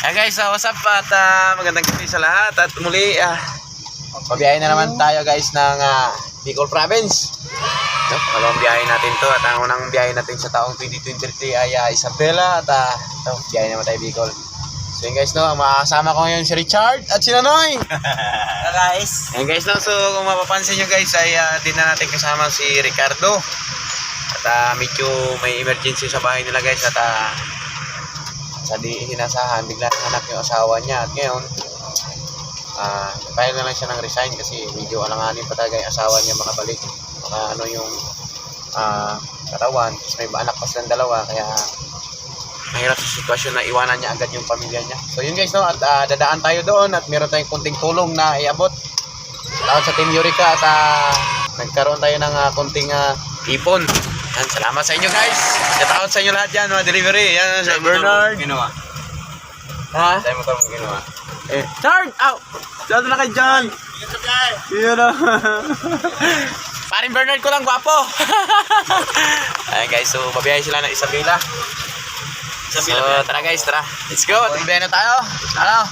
Guys, what's up at magandang gabi sa lahat at muli pabiyahe na naman tayo guys ng Bicol Province. Dalawang biyahe natin to at ang unang biyahe natin sa taong 2023 ay Isabela at ito, biyahe naman tayo Bicol. So yun guys, no, makakasama ko ngayon si Richard at si Nanoy. Guys. Ayan guys, no, so kung mapapansin nyo guys ay din na natin kasama si Ricardo. At medyo may emergency sa bahay nila guys at sa di hinasahan, bigla hanap yung asawa niya at ngayon file na lang siya ng resign kasi medyo alanganin pa talaga yung asawa niya makabalik. Baka ano yung katawan, tapos may anak pa silang dalawa kaya mahirap sa sitwasyon na iwanan niya agad yung pamilya niya. So yun guys, no, at dadaan tayo doon at meron tayong kunting tulong na iabot sa Team Eureka at nagkaroon tayo ng kunting ipon. Yan, salamat sa inyo guys. Shout out sa inyo lahat yan, mga delivery. Yan, sa Bernard. Ginawa. Ha? Sa'yo mo ito mong ginawa. Chard! Ow! Shout out na kay John. Yun na. Paring Bernard ko lang, gwapo. Ayan guys, so babiyahe sila ng Isabela. So tara guys, tara. Let's go, babiyahe na tayo. Ano?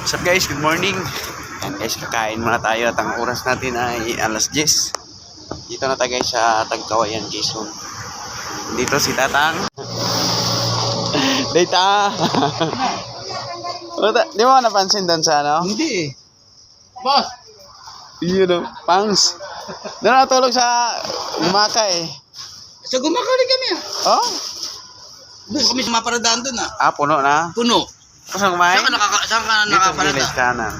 What's up guys, good morning. Yan guys, kakain muna tayo at ang oras natin ay alas 10. Dito na tayo guys sa Tagkawayan, Quezon. Dito si Tatang. Data. Di mo napansin doon sa ano? Hindi. Boss! Yun o, pangs. Doon natulog sa Gumaka eh. Sa Gumakali kami Oh? Doon kami sa maparadaan doon Puno na. Puno. Saan kumain? Saan ka nakaparada? Dito, kanan.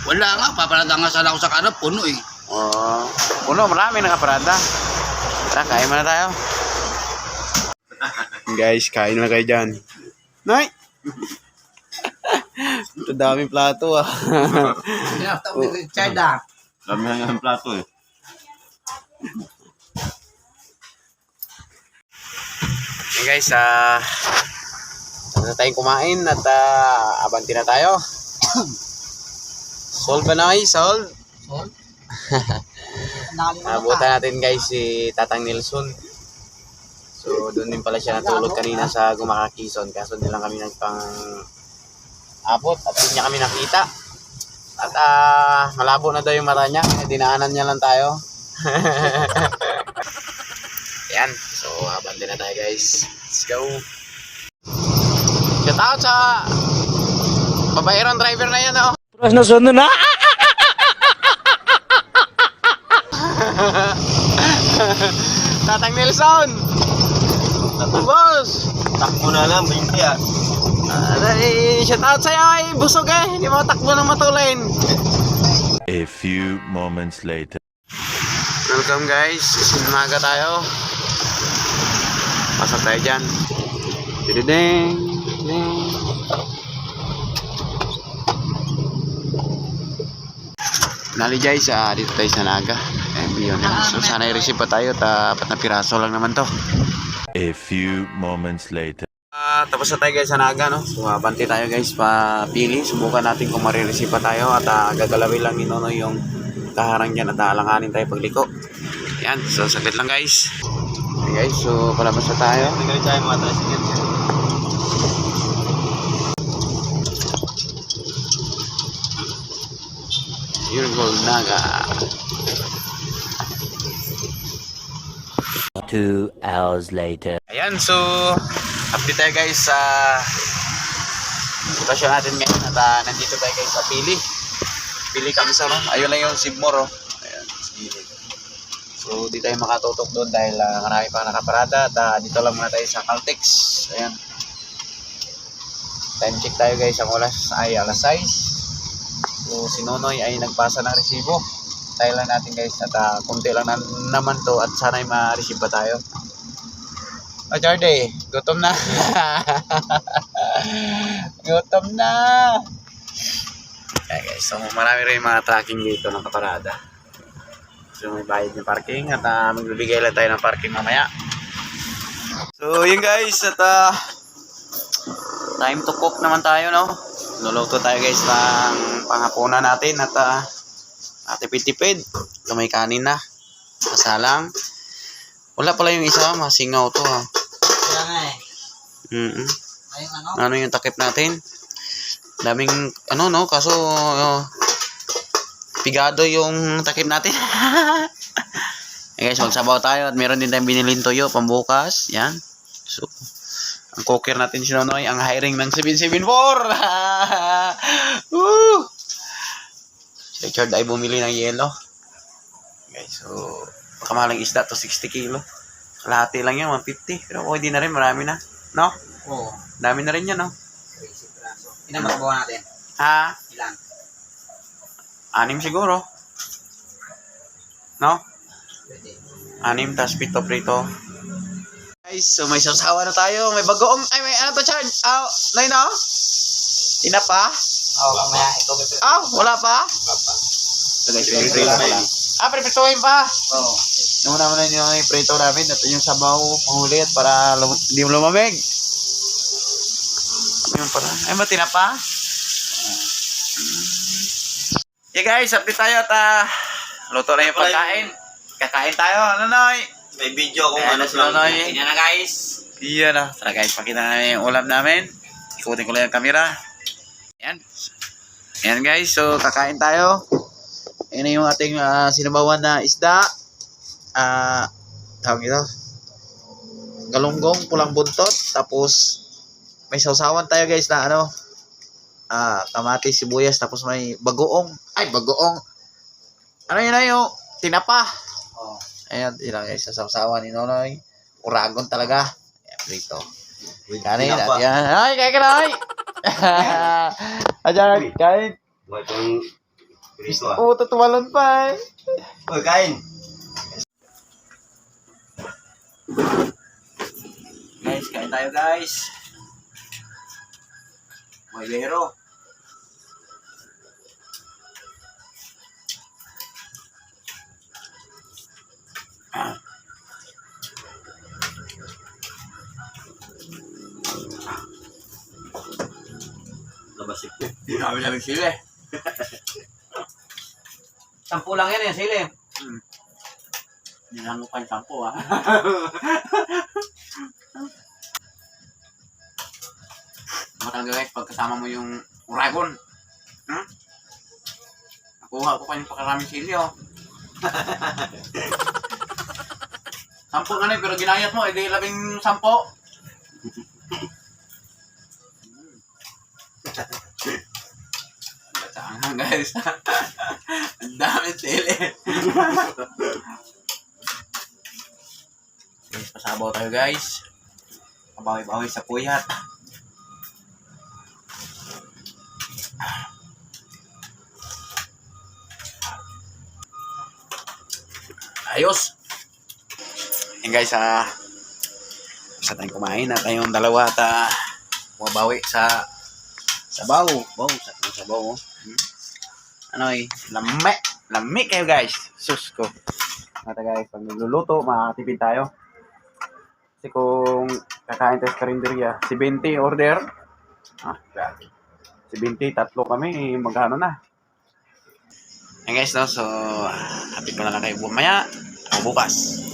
Wala nga, paparada nga sana ako sa kanan, puno eh. Oh, puno, marami nakaparada. Tara, kain muna tayo. Guys, kain na kayo dyan. Nay! Ito daming plato Tinatawag ni Richard Dami nga ng plato eh. Okay guys, na tayong kumain at abanti na tayo. Solve ba na kayo? Solve? Sol? Nabutan natin guys si Tatang Nelson. So doon din pala siya natulog kanina sa Gumaka, Quezon. Kaso din lang kami nagpang abot at hindi niya kami nakita. At malabo na daw yung mata niya. Dinaanan niya lang tayo. Yan. So abanti na tayo guys. Let's go. Shout out sa babaerong driver na yan oh. Terus nasunod na. Tatang Nelson. Boss. Takbo na lang, hindi ah. Shout out sa'yo ay busog eh. Hindi mo takbo ng matulin. A few moments later. Welcome guys. Sinamaga tayo. Pasok tayo dyan. Didideng. Nali guys, dito tayo sa Naga. Yun. So sana i-receive pa tayo at 4 na piraso lang naman to. A few moments later. Tapos na tayo guys sa Naga, no? So banti tayo guys papili. Subukan natin kung marireceive pa tayo at gagalawin lang yung kaharang dyan at alanganin tayo pagliko. Yan, so saglit lang guys. Okay guys, so palabas na tayo. Tingnan tayo mga tricycle. Virgol Naga. 2 hours later. Ayan, so update tayo guys sa sitwasyon natin ngayon at nandito tayo guys sa Pili kami sa ayun lang yung Sibmore ayan, Pili. So di tayo makatutok doon dahil marami pa nakaparada at dito lang muna tayo sa Caltex. Ayan, time check tayo guys, ang oras ay alas 6. So si Nonoy ay nagpasa ng resibo. Tayo lang natin guys at kunti lang naman to at sana ay ma-receive pa tayo. Jarde, gutom na. Gutom na. Okay guys, so marami rin mga tracking dito ng kaparada. So may bayad ng parking at magbibigay lang tayo ng parking mamaya. So yun guys, at time to cook naman tayo, no? Luluto tayo guys ng panghapunan natin at tipid-tipid. May kanin na. Masalang. Wala pala yung isa, masingaw to ha. Kaya nga eh. Ayun Ano yung takip natin? Daming no, kaso pigado yung takip natin. Okay guys, magsabaw tayo at meron din tayong binilin toyo pambukas. Yan. So, ang cooker natin si Nonoy, ang hiring ng 774. Woo! Si Richard ay bumili ng yelo. Okay, so baka mahalang isda to 60 kilo. Kalahati lang yan, 150. Pero okay din na rin, marami na. No? Oo. Dami na rin yan, no? 30 piraso. Ilan makabawa natin? Ha? Ilan? 6 siguro. No? Pwede. 6 tas 7 prito. Guys, so may sasawa na tayo. May bagoong, ay may ano to, Chard? Nay no? Tinapa? Oo, mamaya ito. Wala pa? So guys, prito pa lang. Prituhin pa? Oo. Nung naman na yung prito namin at yung sabaw pangulit para hindi mo lumamig. Yun pala. Ay, matinapa? Yeah guys, update tayo at luto lang yung pagkain. Kakain tayo, ano Noy? May video kung Ayan ano si Nonoy. Yan na guys. Iyan na. Tara guys, pakita namin yung ulam namin. Ikutin ko lang yung camera. Ayan. Ayan guys, so kakain tayo. Ayan na yung ating sinabawan na isda. Tawag ito. Galunggong, pulang buntot. Tapos may sausawan tayo guys na ano. Kamatis, sibuyas. Tapos may bagoong. Ay, bagoong. Ano yun na yung tinapa. Oo. Ayan, ilang guys, sa sausawan ni Nonoy. Uragon talaga. Ayan, prito. Kanin, at yan. Ay, kain ka na, ay! Ayan, kain. Buat yung prito ah. Tumalon pa, eh. Uy, kain. Guys, kain tayo, guys. May lero. Labasik. Dami namin sili. 10 lang yan eh, sili. Hindi lang mo pa yung 10, ah. Matangga guys, pagkasama mo yung uragon. Nakuha ko pa yung pakaraming sili, oh. 10 nga na, pero ginayat mo, edi 10. Batangan guys. Ang dami sili. Guys, pasabaw tayo guys. Pabawi-bawi sa puyat. Ayos. Yan guys, isa tayong kumain at tayong dalawa at bumabawi sa sabaw. Wow, sa sabaw. Ano eh, lami kayo guys. Sus ko. Mata guys, pag nagluluto, makakatipid tayo. Kasi kung kakain tayo sa karinderya, 70 order. Grabe. 70, 3 kami, magkano na. Yan guys, no? So, hapit ko na lang kayo bumaya o bukas.